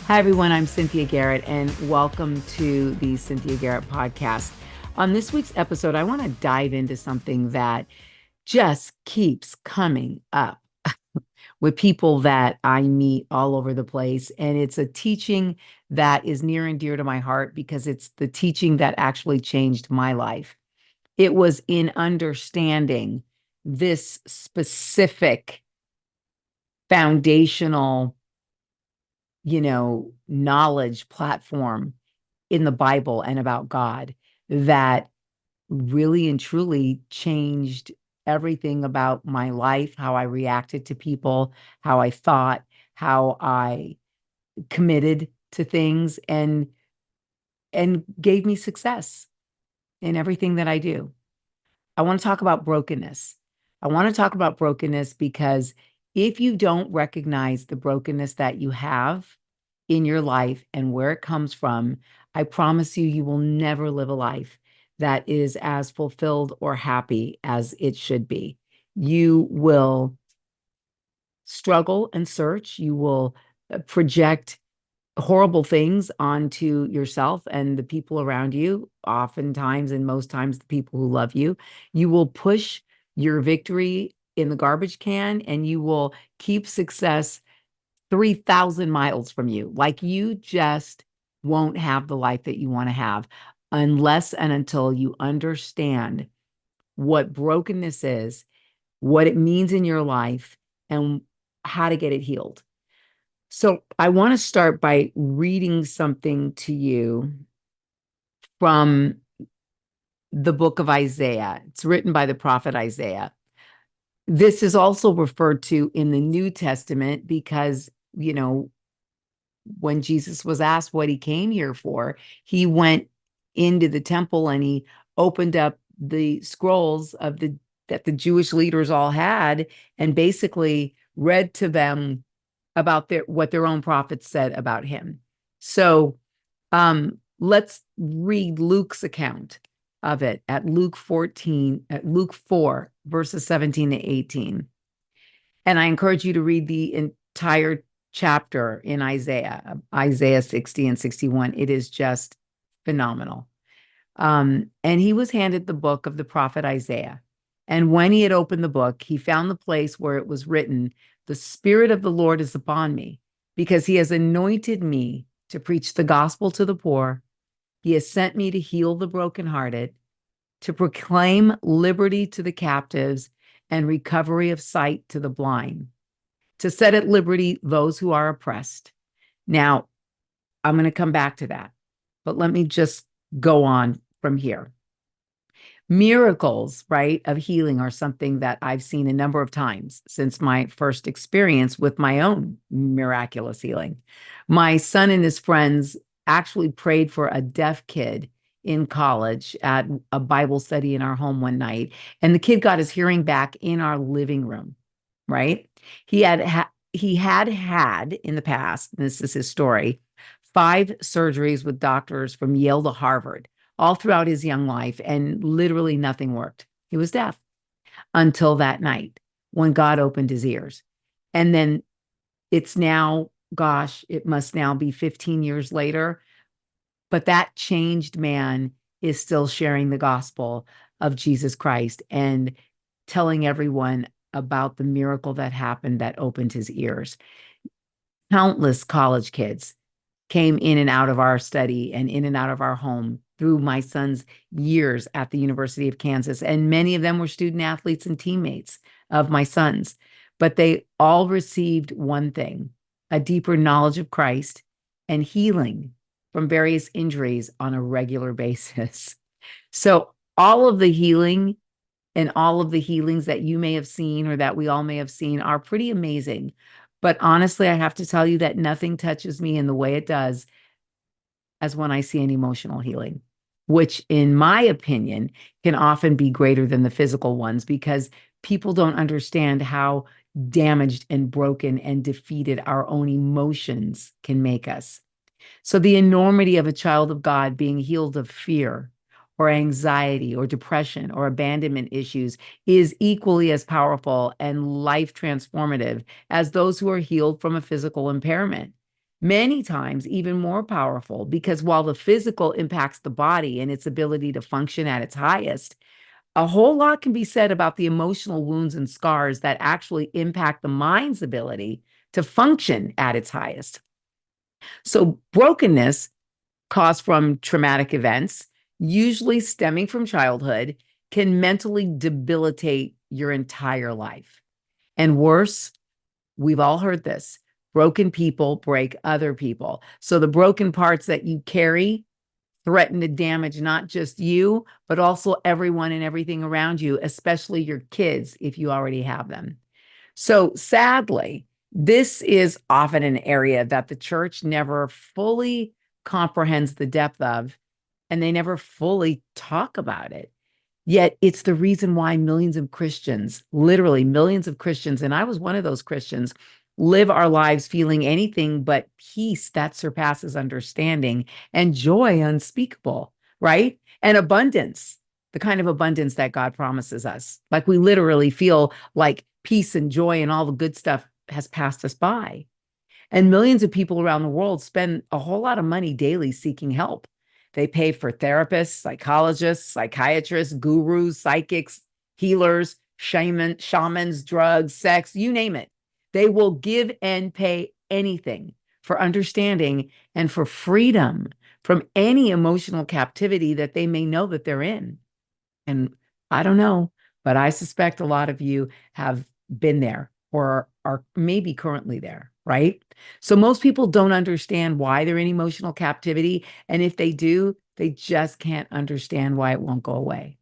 Hi, everyone. I'm Cynthia Garrett, and welcome to the Cynthia Garrett Podcast. On this week's episode, I want to dive into something that just keeps coming up with people that I meet all over the place. And it's a teaching that is near and dear to my heart because it's the teaching that actually changed my life. It was in understanding this specific foundational knowledge platform in the Bible and about God that really and truly changed everything about my life, how I reacted to people, how I thought, how I committed to things, and gave me success in everything that I do. I want to talk about brokenness. I want to talk about brokenness because if you don't recognize the brokenness that you have in your life and where it comes from, I promise you, you will never live a life that is as fulfilled or happy as it should be. You will struggle and search. You will project horrible things onto yourself and the people around you, oftentimes and most times the people who love you. You will push your victory in the garbage can and you will keep success 3,000 miles from you. Like you just won't have the life that you want to have unless and until you understand what brokenness is, what it means in your life, and how to get it healed. So I want to start by reading something to you from the book of Isaiah. It's written by the prophet Isaiah. This is also referred to in the New Testament because, when Jesus was asked what he came here for, he went into the temple and he opened up the scrolls that the Jewish leaders all had and basically read to them about what their own prophets said about him. So let's read Luke's account of it at Luke 4, verses 17 to 18. And I encourage you to read the entire chapter in Isaiah 60 and 61. It is just phenomenal. And he was handed the book of the prophet Isaiah. And when he had opened the book, he found the place where it was written, "The Spirit of the Lord is upon me, because he has anointed me to preach the gospel to the poor. He has sent me to heal the brokenhearted, to proclaim liberty to the captives and recovery of sight to the blind, to set at liberty those who are oppressed." Now, I'm going to come back to that, but let me just go on from here. Miracles, right, of healing are something that I've seen a number of times since my first experience with my own miraculous healing. My son and his friends actually prayed for a deaf kid in college at a Bible study in our home one night, and the kid got his hearing back in our living room, right? He had in the past, and this is his story, 5 surgeries with doctors from Yale to Harvard all throughout his young life, and literally nothing worked. He was deaf until that night when God opened his ears. And then it's now, gosh, it must now be 15 years later, but that changed man is still sharing the gospel of Jesus Christ and telling everyone about the miracle that happened that opened his ears. Countless college kids came in and out of our study and in and out of our home through my son's years at the University of Kansas. And many of them were student athletes and teammates of my son's. But they all received one thing: a deeper knowledge of Christ and healing from various injuries on a regular basis. So all of the healing and all of the healings that you may have seen or that we all may have seen are pretty amazing. But honestly, I have to tell you that nothing touches me in the way it does as when I see an emotional healing, which in my opinion can often be greater than the physical ones because people don't understand how damaged and broken and defeated our own emotions can make us. So the enormity of a child of God being healed of fear or anxiety or depression or abandonment issues is equally as powerful and life transformative as those who are healed from a physical impairment. Many times even more powerful, because while the physical impacts the body and its ability to function at its highest, a whole lot can be said about the emotional wounds and scars that actually impact the mind's ability to function at its highest. So, brokenness caused from traumatic events, usually stemming from childhood, can mentally debilitate your entire life. And worse, we've all heard this: broken people break other people. So, the broken parts that you carry threaten to damage not just you, but also everyone and everything around you, especially your kids, if you already have them. So sadly, this is often an area that the church never fully comprehends the depth of, and they never fully talk about it. Yet it's the reason why millions of Christians, literally millions of Christians, and I was one of those Christians, live our lives feeling anything but peace that surpasses understanding and joy unspeakable, right? And abundance, the kind of abundance that God promises us. Like we literally feel like peace and joy and all the good stuff has passed us by. And millions of people around the world spend a whole lot of money daily seeking help. They pay for therapists, psychologists, psychiatrists, gurus, psychics, healers, shamans, drugs, sex, you name it. They will give and pay anything for understanding and for freedom from any emotional captivity that they may know that they're in. And I don't know, but I suspect a lot of you have been there or are maybe currently there, right? So most people don't understand why they're in emotional captivity. And if they do, they just can't understand why it won't go away.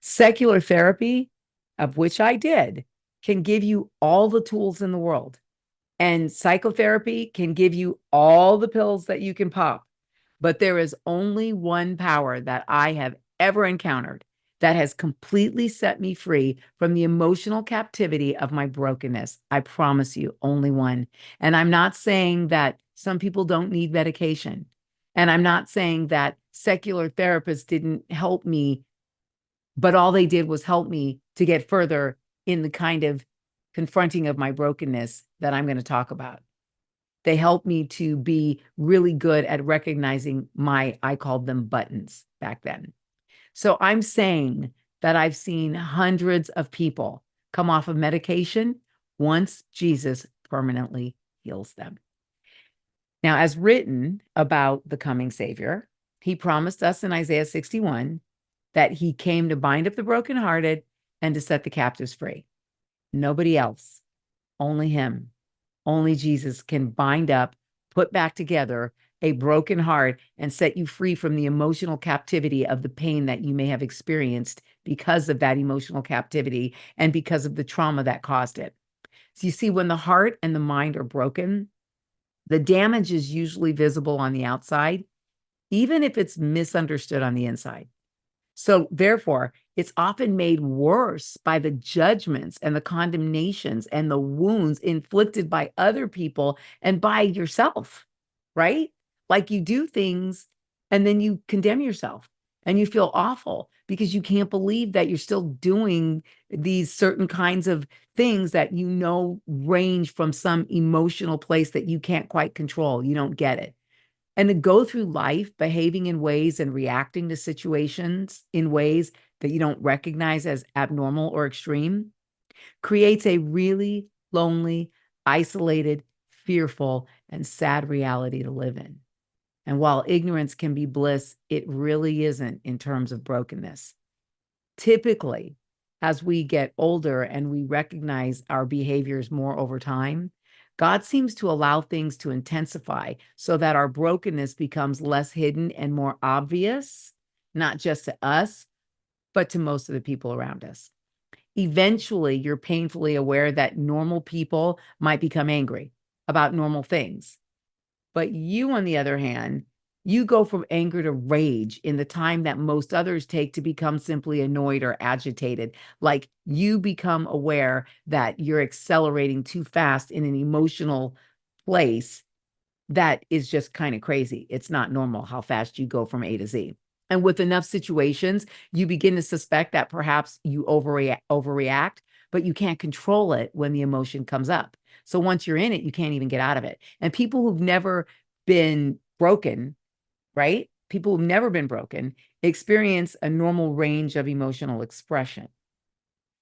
Secular therapy, of which I did, can give you all the tools in the world. And psychotherapy can give you all the pills that you can pop. But there is only one power that I have ever encountered that has completely set me free from the emotional captivity of my brokenness. I promise you, only one. And I'm not saying that some people don't need medication. And I'm not saying that secular therapists didn't help me, but all they did was help me to get further in the kind of confronting of my brokenness that I'm going to talk about. They helped me to be really good at recognizing I called them buttons back then. So I'm saying that I've seen hundreds of people come off of medication once Jesus permanently heals them. Now, as written about the coming Savior, he promised us in Isaiah 61 that he came to bind up the brokenhearted and to set the captives free. Nobody else, only him. Only Jesus can bind up, put back together a broken heart and set you free from the emotional captivity of the pain that you may have experienced because of that emotional captivity and because of the trauma that caused it. So you see, when the heart and the mind are broken, the damage is usually visible on the outside, even if it's misunderstood on the inside. So therefore, it's often made worse by the judgments and the condemnations and the wounds inflicted by other people and by yourself, right? Like you do things and then you condemn yourself and you feel awful because you can't believe that you're still doing these certain kinds of things that you know range from some emotional place that you can't quite control. You don't get it. And to go through life behaving in ways and reacting to situations in ways that you don't recognize as abnormal or extreme creates a really lonely, isolated, fearful, and sad reality to live in. And while ignorance can be bliss, it really isn't in terms of brokenness. Typically, as we get older and we recognize our behaviors more over time, God seems to allow things to intensify so that our brokenness becomes less hidden and more obvious, not just to us, but to most of the people around us. Eventually, you're painfully aware that normal people might become angry about normal things. But you, on the other hand, you go from anger to rage in the time that most others take to become simply annoyed or agitated. Like you become aware that you're accelerating too fast in an emotional place that is just kind of crazy. It's not normal how fast you go from A to Z. And with enough situations, you begin to suspect that perhaps you overreact, but you can't control it when the emotion comes up. So once you're in it, you can't even get out of it. And people who've never been broken, right? People who've never been broken experience a normal range of emotional expression.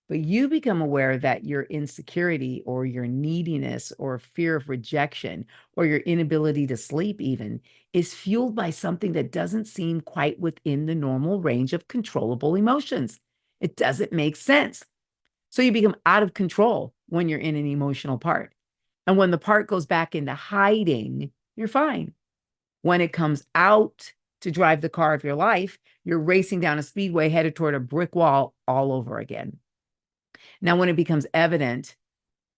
But you become aware that your insecurity or your neediness or fear of rejection or your inability to sleep even is fueled by something that doesn't seem quite within the normal range of controllable emotions. It doesn't make sense. So you become out of control when you're in an emotional part. And when the part goes back into hiding, you're fine. When it comes out to drive the car of your life, you're racing down a speedway headed toward a brick wall all over again. Now, when it becomes evident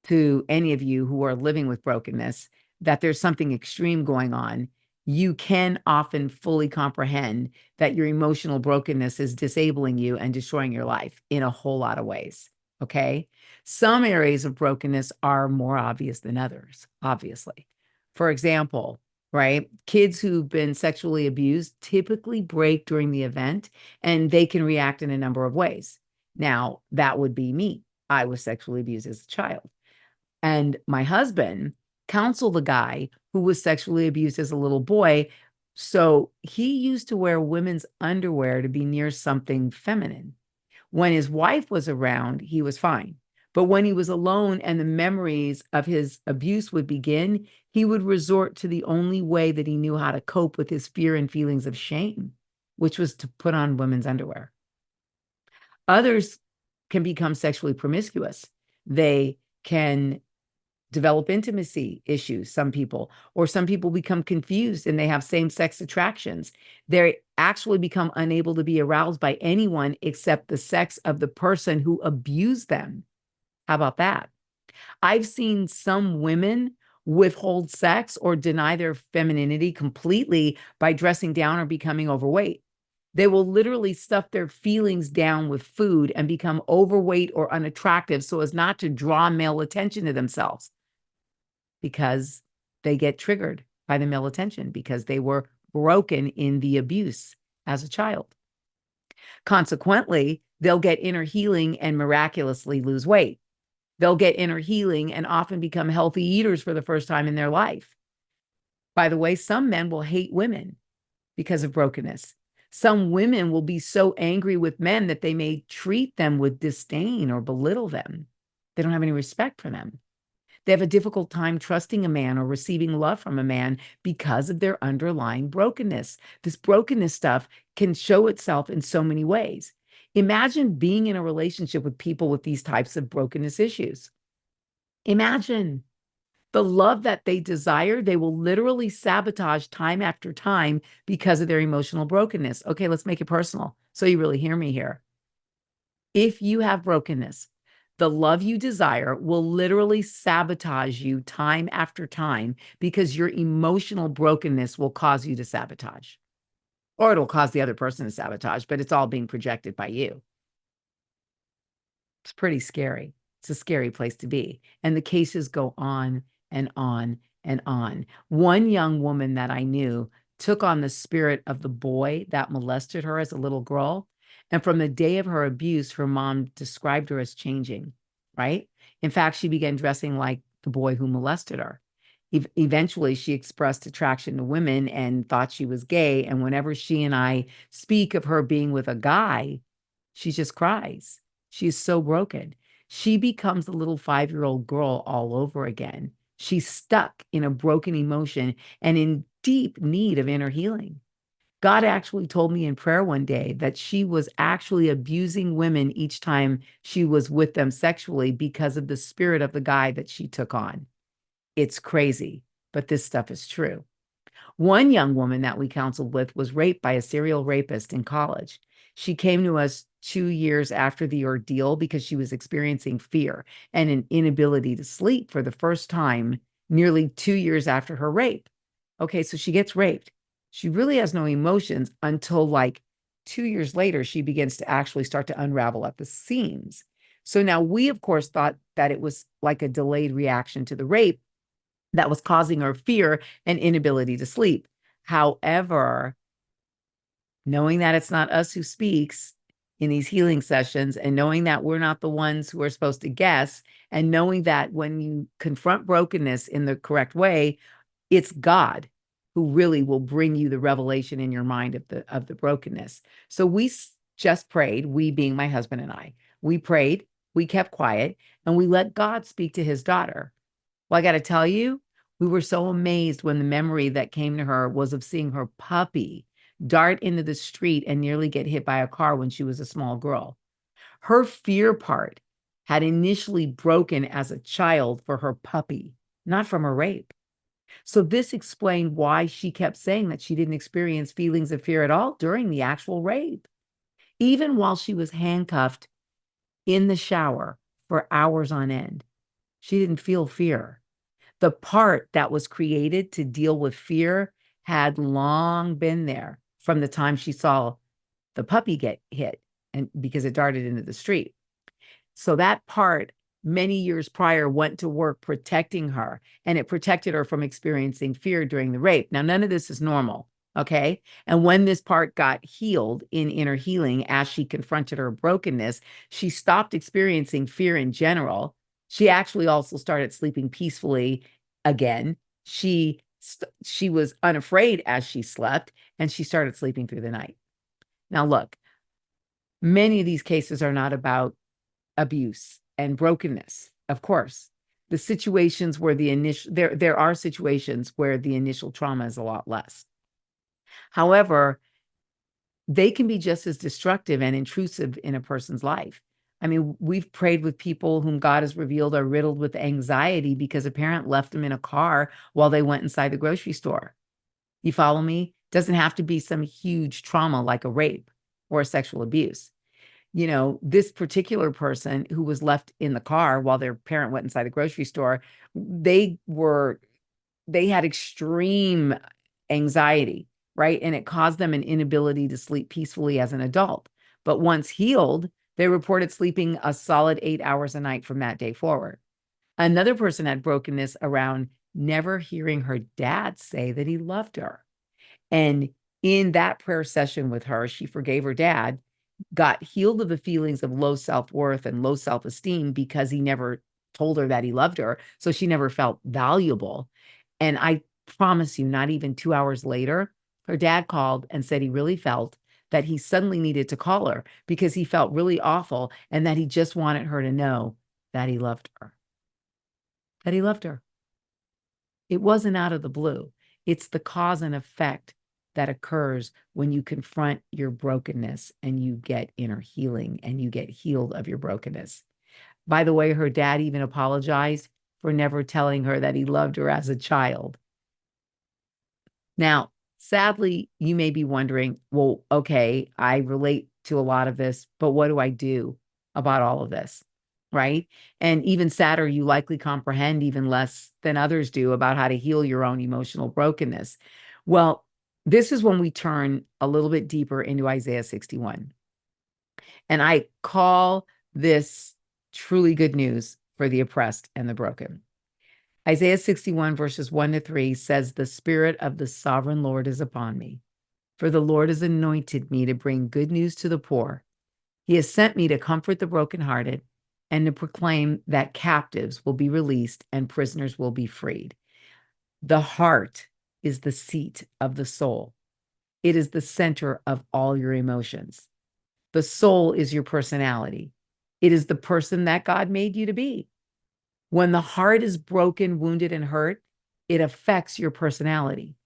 to any of you who are living with brokenness that there's something extreme going on, you can often fully comprehend that your emotional brokenness is disabling you and destroying your life in a whole lot of ways. Okay. Some areas of brokenness are more obvious than others, obviously. For example, right? Kids who've been sexually abused typically break during the event and they can react in a number of ways. Now, that would be me. I was sexually abused as a child. And my husband counseled a guy who was sexually abused as a little boy. So he used to wear women's underwear to be near something feminine. When his wife was around, he was fine. But when he was alone and the memories of his abuse would begin, he would resort to the only way that he knew how to cope with his fear and feelings of shame, which was to put on women's underwear. Others can become sexually promiscuous. They can develop intimacy issues, some people, or some people become confused and they have same-sex attractions. They actually become unable to be aroused by anyone except the sex of the person who abused them. How about that? I've seen some women withhold sex or deny their femininity completely by dressing down or becoming overweight. They will literally stuff their feelings down with food and become overweight or unattractive so as not to draw male attention to themselves because they get triggered by the male attention because they were broken in the abuse as a child. Consequently, they'll get inner healing and miraculously lose weight. They'll get inner healing and often become healthy eaters for the first time in their life. By the way, some men will hate women because of brokenness. Some women will be so angry with men that they may treat them with disdain or belittle them. They don't have any respect for them. They have a difficult time trusting a man or receiving love from a man because of their underlying brokenness. This brokenness stuff can show itself in so many ways. Imagine being in a relationship with people with these types of brokenness issues. Imagine the love that they desire, they will literally sabotage time after time because of their emotional brokenness. Okay, let's make it personal so you really hear me here. If you have brokenness, the love you desire will literally sabotage you time after time because your emotional brokenness will cause you to sabotage. Or it'll cause the other person to sabotage, but it's all being projected by you. It's pretty scary. It's a scary place to be. And the cases go on and on and on. One young woman that I knew took on the spirit of the boy that molested her as a little girl. And from the day of her abuse, her mom described her as changing, right? In fact, she began dressing like the boy who molested her. Eventually, she expressed attraction to women and thought she was gay. And whenever she and I speak of her being with a guy, she just cries. She's so broken. She becomes a little 5-year-old girl all over again. She's stuck in a broken emotion and in deep need of inner healing. God actually told me in prayer one day that she was actually abusing women each time she was with them sexually because of the spirit of the guy that she took on. It's crazy, but this stuff is true. One young woman that we counseled with was raped by a serial rapist in college. She came to us 2 years after the ordeal because she was experiencing fear and an inability to sleep for the first time nearly 2 years after her rape. Okay, so she gets raped. She really has no emotions until like 2 years later, she begins to actually start to unravel at the seams. So now we, of course, thought that it was like a delayed reaction to the rape that was causing her fear and inability to sleep. However, knowing that it's not us who speaks, in these healing sessions, and knowing that we're not the ones who are supposed to guess, and knowing that when you confront brokenness in the correct way, it's God who really will bring you the revelation in your mind of the brokenness. So we just prayed, we being my husband and I, we prayed, we kept quiet, and we let God speak to his daughter. Well, I got to tell you, we were so amazed when the memory that came to her was of seeing her puppy dart into the street and nearly get hit by a car when she was a small girl. Her fear part had initially broken as a child for her puppy, not from a rape. So this explained why she kept saying that she didn't experience feelings of fear at all during the actual rape. Even while she was handcuffed in the shower for hours on end, she didn't feel fear. The part that was created to deal with fear had long been there from the time she saw the puppy get hit, and because it darted into the street. So that part many years prior went to work protecting her, and it protected her from experiencing fear during the rape. Now, none of this is normal. Okay. And when this part got healed in inner healing, as she confronted her brokenness, she stopped experiencing fear in general. She actually also started sleeping peacefully again. She was unafraid as she slept, and she started sleeping through the night. Now, look, many of these cases are not about abuse and brokenness. Of course, the situations where there are situations where the initial trauma is a lot less. However, they can be just as destructive and intrusive in a person's life. I mean, we've prayed with people whom God has revealed are riddled with anxiety because a parent left them in a car while they went inside the grocery store. You follow me? Doesn't have to be some huge trauma like a rape or a sexual abuse. This particular person who was left in the car while their parent went inside the grocery store, they had extreme anxiety, right? And it caused them an inability to sleep peacefully as an adult. But once healed, they reported sleeping a solid 8 hours a night from that day forward. Another person had brokenness around never hearing her dad say that he loved her. And in that prayer session with her, she forgave her dad, got healed of the feelings of low self-worth and low self-esteem because he never told her that he loved her. So she never felt valuable. And I promise you, not even 2 hours later, her dad called and said he really felt that he suddenly needed to call her because he felt really awful and that he just wanted her to know that he loved her. That he loved her. It wasn't out of the blue. It's the cause and effect that occurs when you confront your brokenness and you get inner healing and you get healed of your brokenness. By the way, her dad even apologized for never telling her that he loved her as a child. Now, sadly, you may be wondering, well, okay, I relate to a lot of this, but what do I do about all of this? Right? And even sadder, you likely comprehend even less than others do about how to heal your own emotional brokenness. Well, this is when we turn a little bit deeper into Isaiah 61. And I call this truly good news for the oppressed and the broken. Isaiah 61 verses 1-3 says, "The Spirit of the sovereign Lord is upon me, for the Lord has anointed me to bring good news to the poor. He has sent me to comfort the brokenhearted and to proclaim that captives will be released and prisoners will be freed." The heart is the seat of the soul. It is the center of all your emotions. The soul is your personality. It is the person that God made you to be. When the heart is broken, wounded, and hurt, it affects your personality.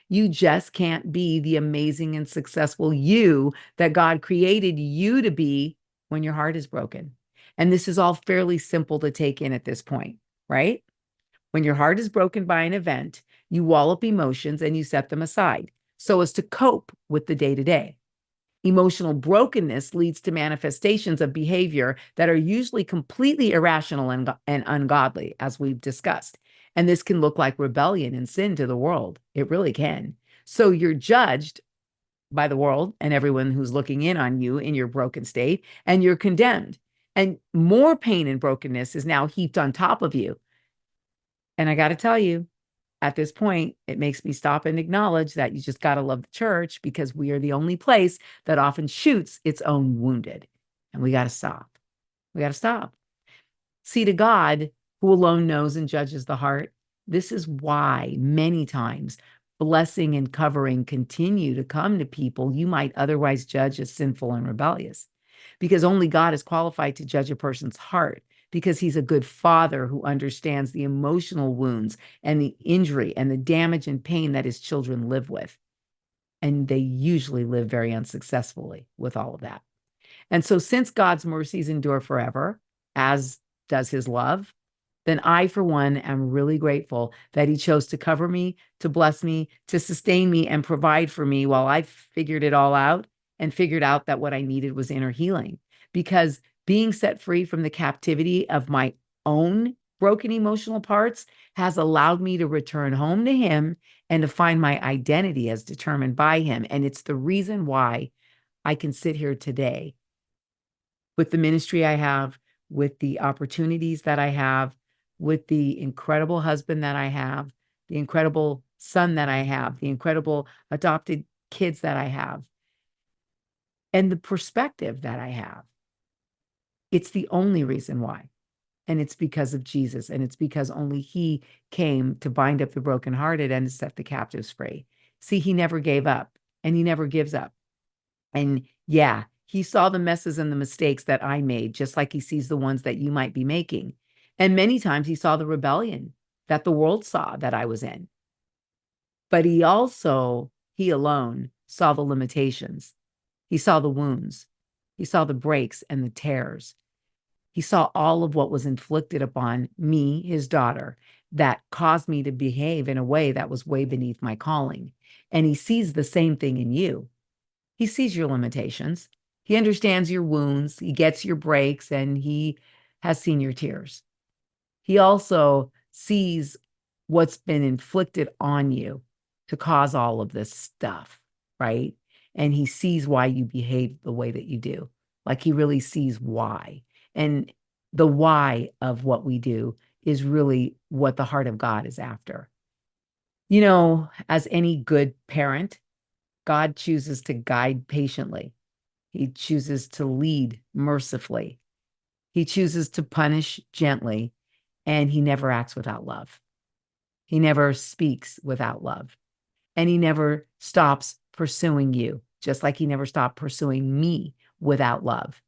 You just can't be the amazing and successful you that God created you to be when your heart is broken. And this is all fairly simple to take in at this point, right? When your heart is broken by an event, you wall up emotions and you set them aside so as to cope with the day-to-day. Emotional brokenness leads to manifestations of behavior that are usually completely irrational and ungodly, as we've discussed. And this can look like rebellion and sin to the world. It really can. So you're judged by the world and everyone who's looking in on you in your broken state, and you're condemned. And more pain and brokenness is now heaped on top of you. And I got to tell you, at this point, it makes me stop and acknowledge that you just got to love the church, because we are the only place that often shoots its own wounded. And we got to stop. We got to stop. See, to God, who alone knows and judges the heart, this is why many times blessing and covering continue to come to people you might otherwise judge as sinful and rebellious, because only God is qualified to judge a person's heart, because he's a good father who understands the emotional wounds and the injury and the damage and pain that his children live with. And they usually live very unsuccessfully with all of that. And so, since God's mercies endure forever, as does his love, then I, for one, am really grateful that he chose to cover me, to bless me, to sustain me, and provide for me while I figured it all out and figured out that what I needed was inner healing. Because being set free from the captivity of my own broken emotional parts has allowed me to return home to him and to find my identity as determined by him. And it's the reason why I can sit here today with the ministry I have, with the opportunities that I have, with the incredible husband that I have, the incredible son that I have, the incredible adopted kids that I have, and the perspective that I have. It's the only reason why. And it's because of Jesus. And it's because only he came to bind up the brokenhearted and to set the captives free. See, he never gave up, and he never gives up. And yeah, he saw the messes and the mistakes that I made, just like he sees the ones that you might be making. And many times he saw the rebellion that the world saw that I was in. But he alone saw the limitations. He saw the wounds. He saw the breaks and the tears. He saw all of what was inflicted upon me, his daughter, that caused me to behave in a way that was way beneath my calling. And he sees the same thing in you. He sees your limitations. He understands your wounds. He gets your breaks, and he has seen your tears. He also sees what's been inflicted on you to cause all of this stuff, right? And he sees why you behave the way that you do. Like, he really sees why. And the why of what we do is really what the heart of God is after. You know, as any good parent, God chooses to guide patiently. He chooses to lead mercifully. He chooses to punish gently, and he never acts without love. He never speaks without love, and he never stops pursuing you, just like he never stopped pursuing me without love.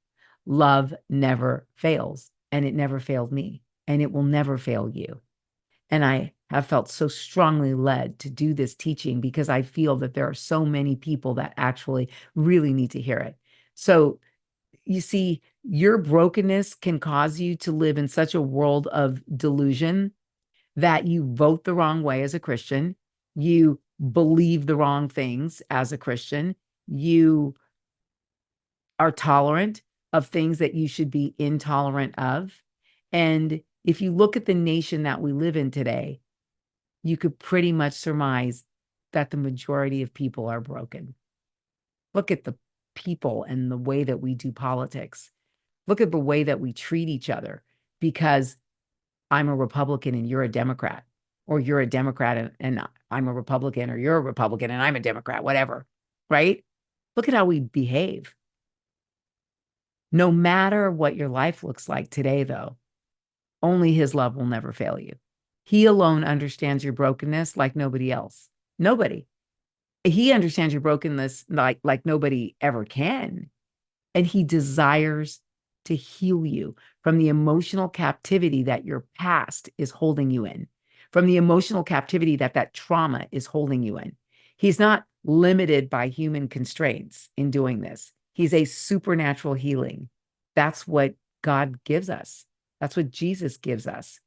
Love never fails, and it never failed me, and it will never fail you. And I have felt so strongly led to do this teaching because I feel that there are so many people that actually really need to hear it. So, you see, your brokenness can cause you to live in such a world of delusion that you vote the wrong way as a Christian, you believe the wrong things as a Christian, you are tolerant of things that you should be intolerant of. And if you look at the nation that we live in today, you could pretty much surmise that the majority of people are broken. Look at the people and the way that we do politics. Look at the way that we treat each other, because I'm a Republican and you're a Democrat, or you're a Democrat and I'm a Republican, or you're a Republican and I'm a Democrat, whatever, right? Look at how we behave. No matter what your life looks like today, though, only his love will never fail you. He alone understands your brokenness like nobody else. Nobody. He understands your brokenness like nobody ever can. And he desires to heal you from the emotional captivity that your past is holding you in, from the emotional captivity that trauma is holding you in. He's not limited by human constraints in doing this. He's a supernatural healing. That's what God gives us. That's what Jesus gives us.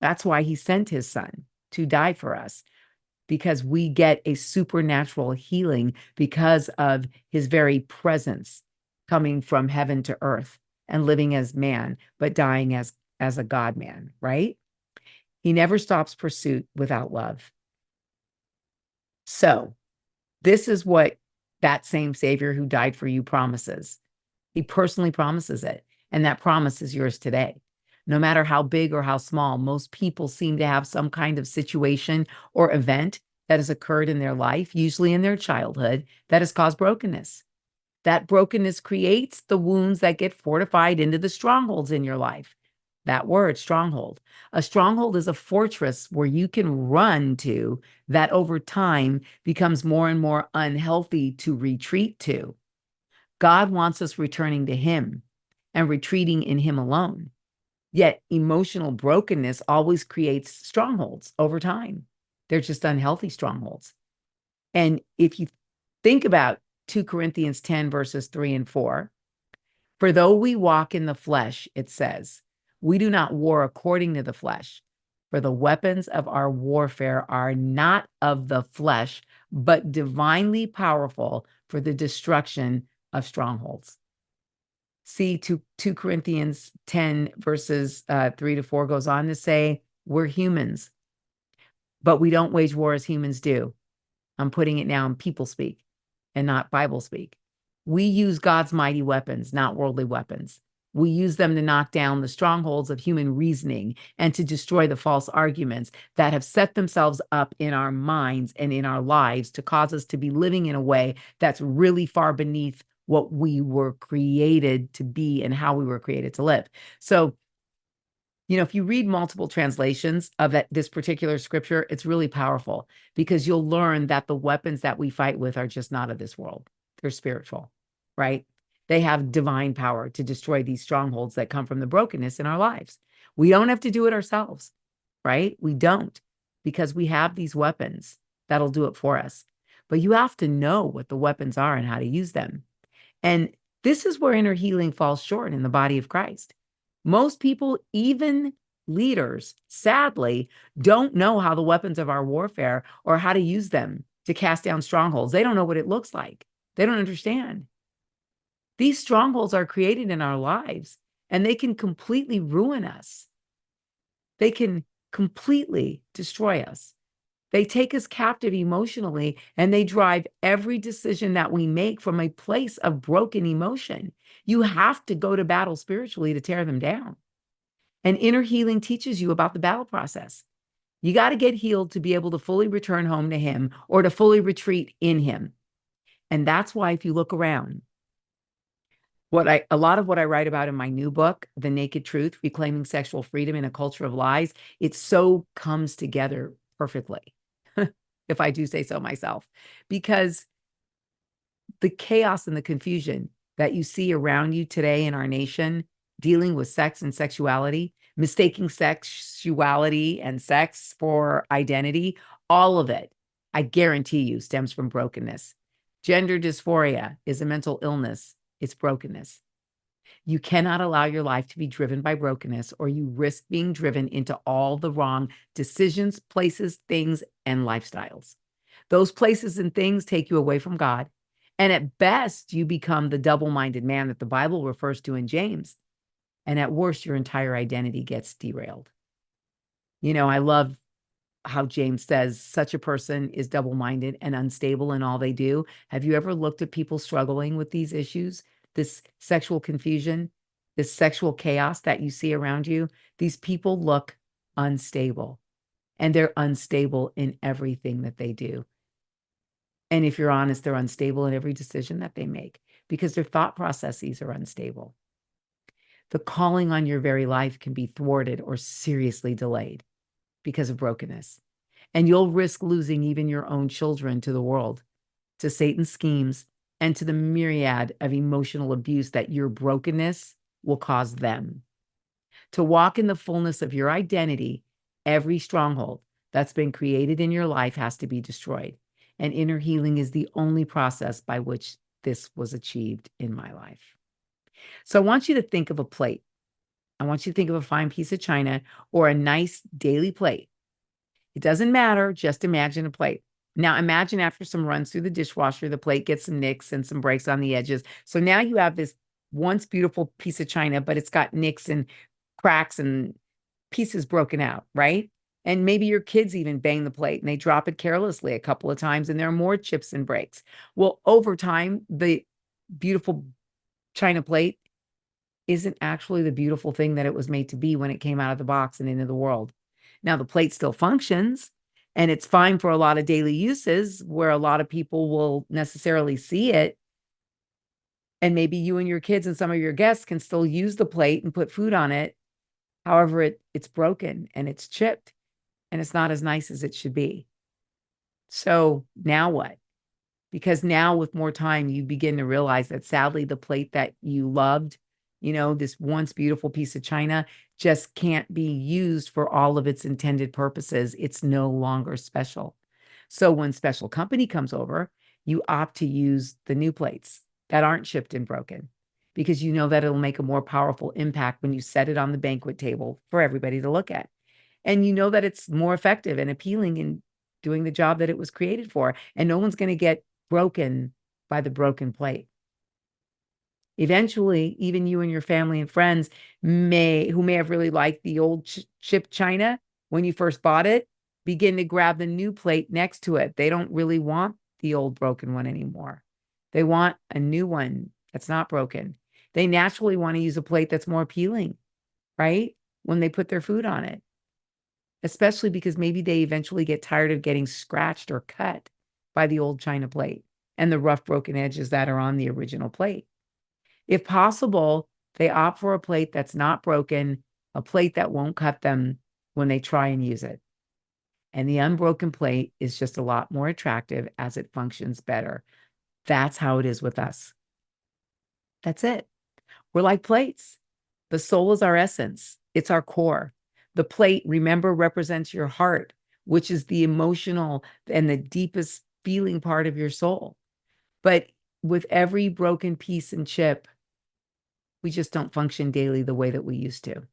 That's why he sent his son to die for us, because we get a supernatural healing because of his very presence coming from heaven to earth and living as man, but dying as a God man, right? He never stops pursuit without love. So this is what that same Savior who died for you promises. He personally promises it. And that promise is yours today. No matter how big or how small, most people seem to have some kind of situation or event that has occurred in their life, usually in their childhood, that has caused brokenness. That brokenness creates the wounds that get fortified into the strongholds in your life. That word, stronghold. A stronghold is a fortress where you can run to that over time becomes more and more unhealthy to retreat to. God wants us returning to Him and retreating in Him alone. Yet emotional brokenness always creates strongholds over time. They're just unhealthy strongholds. And if you think about 2 Corinthians 10, verses 3 and 4, for though we walk in the flesh, it says, we do not war according to the flesh. For the weapons of our warfare are not of the flesh, but divinely powerful for the destruction of strongholds. See, 2 Corinthians 10, verses 3 to 4 goes on to say, we're humans, but we don't wage war as humans do. I'm putting it now in people speak and not Bible speak. We use God's mighty weapons, not worldly weapons. We use them to knock down the strongholds of human reasoning and to destroy the false arguments that have set themselves up in our minds and in our lives to cause us to be living in a way that's really far beneath what we were created to be and how we were created to live. So, if you read multiple translations of this particular scripture, it's really powerful because you'll learn that the weapons that we fight with are just not of this world. They're spiritual, right? They have divine power to destroy these strongholds that come from the brokenness in our lives. We don't have to do it ourselves, right? We don't, because we have these weapons that'll do it for us. But you have to know what the weapons are and how to use them. And this is where inner healing falls short in the body of Christ. Most people, even leaders, sadly, don't know how the weapons of our warfare or how to use them to cast down strongholds. They don't know what it looks like. They don't understand. These strongholds are created in our lives, and they can completely ruin us. They can completely destroy us. They take us captive emotionally, and they drive every decision that we make from a place of broken emotion. You have to go to battle spiritually to tear them down. And inner healing teaches you about the battle process. You got to get healed to be able to fully return home to Him or to fully retreat in Him. And that's why if you look around, a lot of what I write about in my new book, The Naked Truth, Reclaiming Sexual Freedom in a Culture of Lies, it so comes together perfectly, if I do say so myself, because the chaos and the confusion that you see around you today in our nation, dealing with sex and sexuality, mistaking sexuality and sex for identity, all of it, I guarantee you, stems from brokenness. Gender dysphoria is a mental illness. It's brokenness. You cannot allow your life to be driven by brokenness, or you risk being driven into all the wrong decisions, places, things, and lifestyles. Those places and things take you away from God. And at best, you become the double-minded man that the Bible refers to in James. And at worst, your entire identity gets derailed. I love how James says such a person is double-minded and unstable in all they do. Have you ever looked at people struggling with these issues, this sexual confusion, this sexual chaos that you see around you? These people look unstable, and they're unstable in everything that they do. And if you're honest, they're unstable in every decision that they make because their thought processes are unstable. The calling on your very life can be thwarted or seriously delayed because of brokenness. And you'll risk losing even your own children to the world, to Satan's schemes, and to the myriad of emotional abuse that your brokenness will cause them. To walk in the fullness of your identity, every stronghold that's been created in your life has to be destroyed. And inner healing is the only process by which this was achieved in my life. So I want you to think of a plate. I want you to think of a fine piece of china or a nice daily plate. It doesn't matter. Just imagine a plate. Now imagine after some runs through the dishwasher, the plate gets some nicks and some breaks on the edges. So now you have this once beautiful piece of china, but it's got nicks and cracks and pieces broken out, right? And maybe your kids even bang the plate and they drop it carelessly a couple of times and there are more chips and breaks. Well, over time, the beautiful china plate isn't actually the beautiful thing that it was made to be when it came out of the box and into the world. Now, the plate still functions and it's fine for a lot of daily uses where a lot of people will necessarily see it. And maybe you and your kids and some of your guests can still use the plate and put food on it. However, it's broken and it's chipped and it's not as nice as it should be. So now what? Because now with more time, you begin to realize that sadly, the plate that you loved, this once beautiful piece of china just can't be used for all of its intended purposes. It's no longer special. So when special company comes over, you opt to use the new plates that aren't chipped and broken because you know that it'll make a more powerful impact when you set it on the banquet table for everybody to look at. And you know that it's more effective and appealing in doing the job that it was created for. And no one's going to get broken by the broken plate. Eventually, even you and your family and friends who may have really liked the old chip china when you first bought it, begin to grab the new plate next to it. They don't really want the old broken one anymore. They want a new one that's not broken. They naturally want to use a plate that's more appealing, right? When they put their food on it, especially because maybe they eventually get tired of getting scratched or cut by the old china plate and the rough broken edges that are on the original plate. If possible, they opt for a plate that's not broken, a plate that won't cut them when they try and use it. And the unbroken plate is just a lot more attractive as it functions better. That's how it is with us. That's it. We're like plates. The soul is our essence. It's our core. The plate, remember, represents your heart, which is the emotional and the deepest feeling part of your soul. But with every broken piece and chip, we just don't function daily the way that we used to.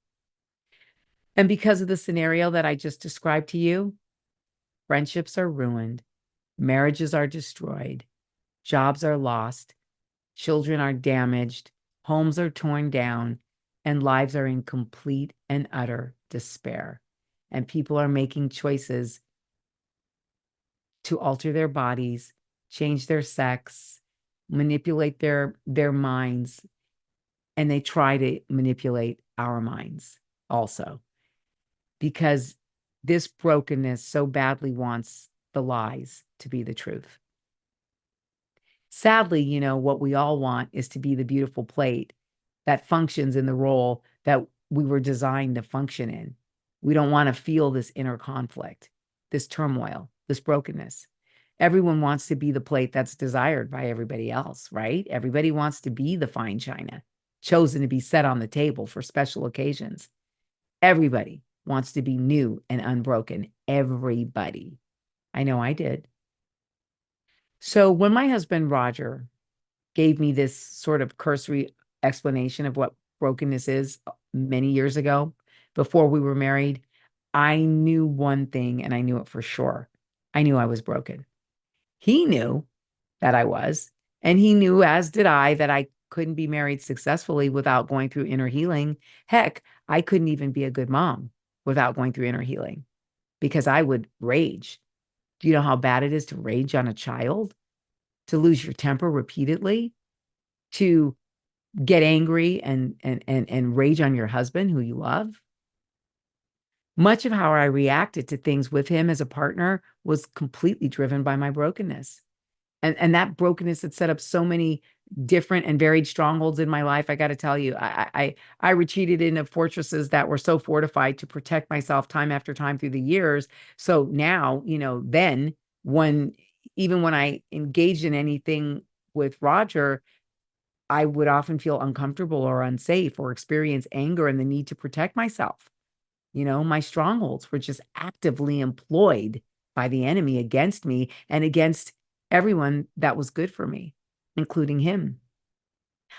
And because of the scenario that I just described to you, friendships are ruined, marriages are destroyed, jobs are lost, children are damaged, homes are torn down, and lives are in complete and utter despair. And people are making choices to alter their bodies, change their sex, manipulate their minds, and they try to manipulate our minds also. Because this brokenness so badly wants the lies to be the truth. Sadly, what we all want is to be the beautiful plate that functions in the role that we were designed to function in. We don't want to feel this inner conflict, this turmoil, this brokenness. Everyone wants to be the plate that's desired by everybody else, right? Everybody wants to be the fine china, chosen to be set on the table for special occasions. Everybody wants to be new and unbroken. Everybody. I know I did. So when my husband, Roger, gave me this sort of cursory explanation of what brokenness is many years ago, before we were married, I knew one thing and I knew it for sure. I knew I was broken. He knew that I was, and he knew, as did I, that I couldn't be married successfully without going through inner healing. Heck, I couldn't even be a good mom without going through inner healing because I would rage. Do you know how bad it is to rage on a child? To lose your temper repeatedly? To get angry and rage on your husband who you love? Much of how I reacted to things with him as a partner was completely driven by my brokenness. And that brokenness had set up so many different and varied strongholds in my life. I got to tell you, I retreated into fortresses that were so fortified to protect myself time after time through the years. So now, then even when I engaged in anything with Roger, I would often feel uncomfortable or unsafe or experience anger and the need to protect myself. My strongholds were just actively employed by the enemy against me and against everyone that was good for me, including him.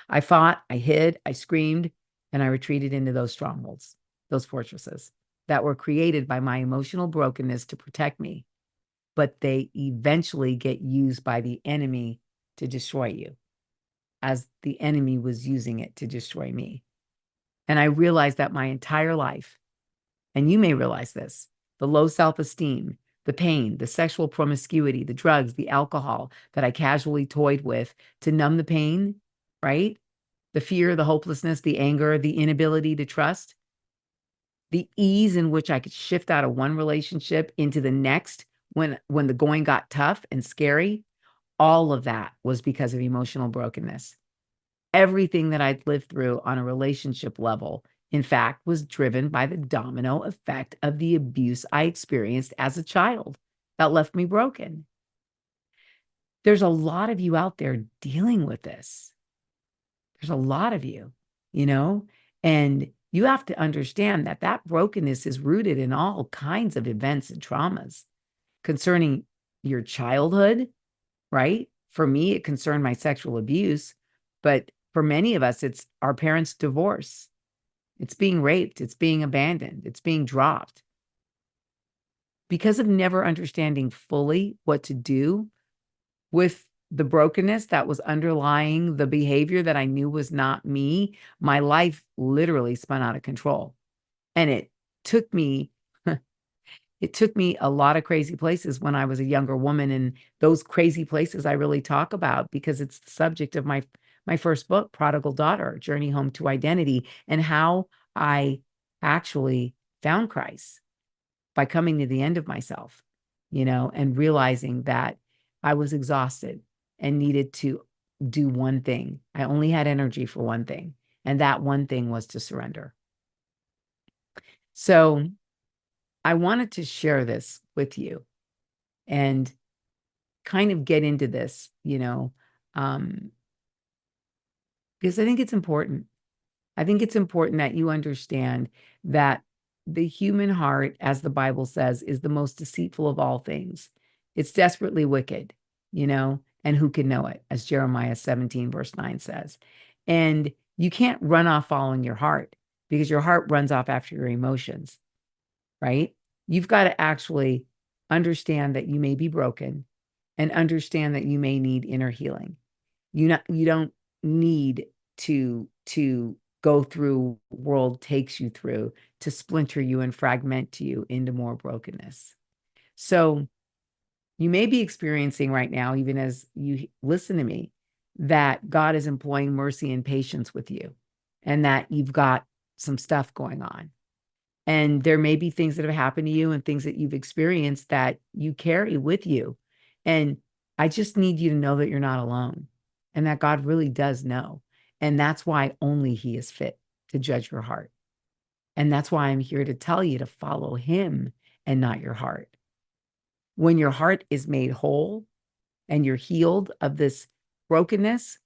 I fought, I hid, I screamed, and I retreated into those strongholds, those fortresses that were created by my emotional brokenness to protect me. But they eventually get used by the enemy to destroy you, as the enemy was using it to destroy me. And I realized that my entire life, and you may realize this, the low self-esteem, the pain, the sexual promiscuity, the drugs, the alcohol that I casually toyed with to numb the pain, right? the fear, the hopelessness, the anger, the inability to trust, the ease in which I could shift out of one relationship into the next when the going got tough and scary, all of that was because of emotional brokenness. Everything that I'd lived through on a relationship level, in fact, was driven by the domino effect of the abuse I experienced as a child that left me broken. There's a lot of you out there dealing with this. There's a lot of you, you know, and you have to understand that that brokenness is rooted in all kinds of events and traumas concerning your childhood, right? For me, it concerned my sexual abuse, but for many of us, it's our parents' divorce. It's being raped, it's being abandoned, it's being dropped. Because of never understanding fully what to do with the brokenness that was underlying the behavior that I knew was not me, my life literally spun out of control. And took me it took me a lot of crazy places when I was a younger woman, and those crazy places I really talk about because it's the subject of my first book, Prodigal Daughter: Journey Home to Identity, and how I actually found Christ by coming to the end of myself, and realizing that I was exhausted and needed to do one thing. I only had energy for one thing, and that one thing was to surrender. So I wanted to share this with you and kind of get into this, because I think it's important. I think it's important that you understand that the human heart, as the Bible says, is the most deceitful of all things. It's desperately wicked, and who can know it, as Jeremiah 17, verse 9 says. And you can't run off following your heart because your heart runs off after your emotions, right? You've got to actually understand that you may be broken and understand that you may need inner healing. You don't need to go through world takes you through to splinter you and fragment you into more brokenness. So you may be experiencing right now, even as you listen to me, that God is employing mercy and patience with you, and that you've got some stuff going on. And there may be things that have happened to you and things that you've experienced that you carry with you. And I just need you to know that you're not alone and that God really does know. And that's why only He is fit to judge your heart. And that's why I'm here to tell you to follow Him and not your heart. When your heart is made whole and you're healed of this brokenness,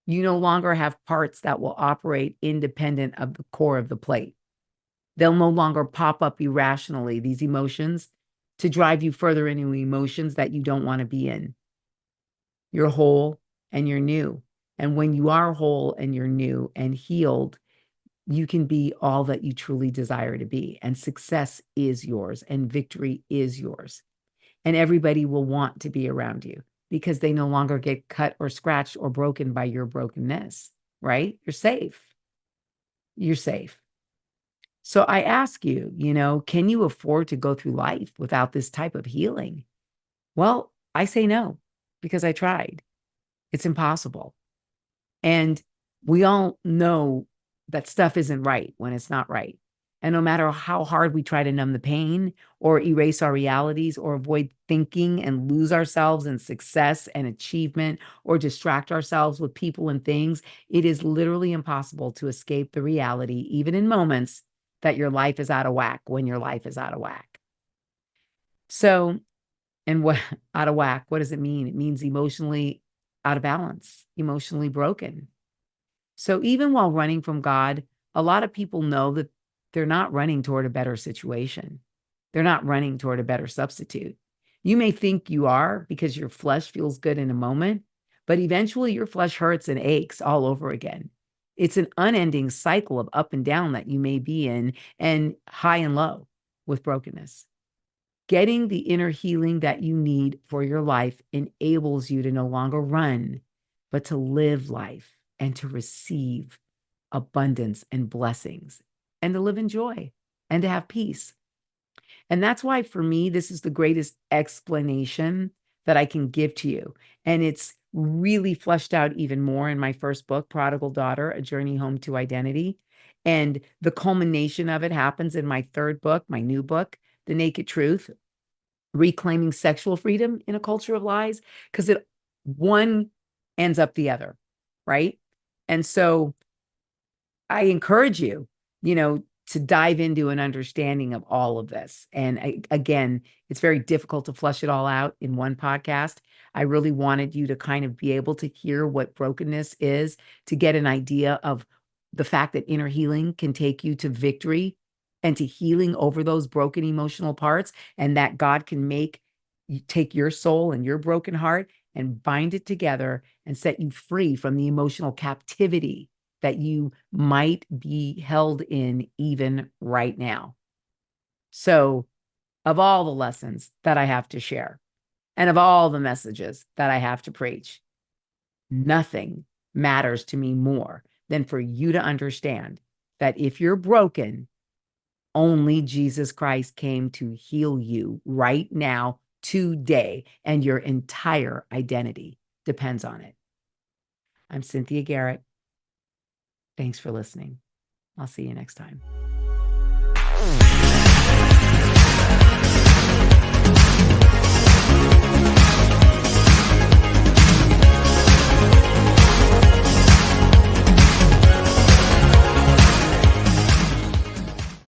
you no longer have parts that will operate independent of the core of the plate. They'll no longer pop up irrationally, these emotions, to drive you further into emotions that you don't want to be in. You're whole and you're new. And when you are whole and you're new and healed, you can be all that you truly desire to be. And success is yours and victory is yours. And everybody will want to be around you because they no longer get cut or scratched or broken by your brokenness, right? You're safe. You're safe. So I ask you, can you afford to go through life without this type of healing? Well, I say no, because I tried. It's impossible. And we all know that stuff isn't right when it's not right. And no matter how hard we try to numb the pain or erase our realities or avoid thinking and lose ourselves in success and achievement or distract ourselves with people and things, it is literally impossible to escape the reality, even in moments, that your life is out of whack when your life is out of whack. So, and what out of whack, what does it mean? It means emotionally out of balance, emotionally broken. So even while running from God, a lot of people know that they're not running toward a better situation. They're not running toward a better substitute. You may think you are because your flesh feels good in a moment, but eventually your flesh hurts and aches all over again. It's an unending cycle of up and down that you may be in, and high and low with brokenness. Getting the inner healing that you need for your life enables you to no longer run, but to live life and to receive abundance and blessings and to live in joy and to have peace. And that's why, for me, this is the greatest explanation that I can give to you. And it's really fleshed out even more in my first book, Prodigal Daughter, A Journey Home to Identity. And the culmination of it happens in my third book, my new book, The Naked Truth, Reclaiming Sexual Freedom in a Culture of Lies, because it one ends up the other, right? And so I encourage you, to dive into an understanding of all of this. And again, it's very difficult to flush it all out in one podcast. I really wanted you to kind of be able to hear what brokenness is, to get an idea of the fact that inner healing can take you to victory and to healing over those broken emotional parts, and that God can make you take your soul and your broken heart and bind it together and set you free from the emotional captivity that you might be held in even right now. So, of all the lessons that I have to share and of all the messages that I have to preach, nothing matters to me more than for you to understand that if you're broken, only Jesus Christ came to heal you right now, today, and your entire identity depends on it. I'm Cynthia Garrett. Thanks for listening. I'll see you next time.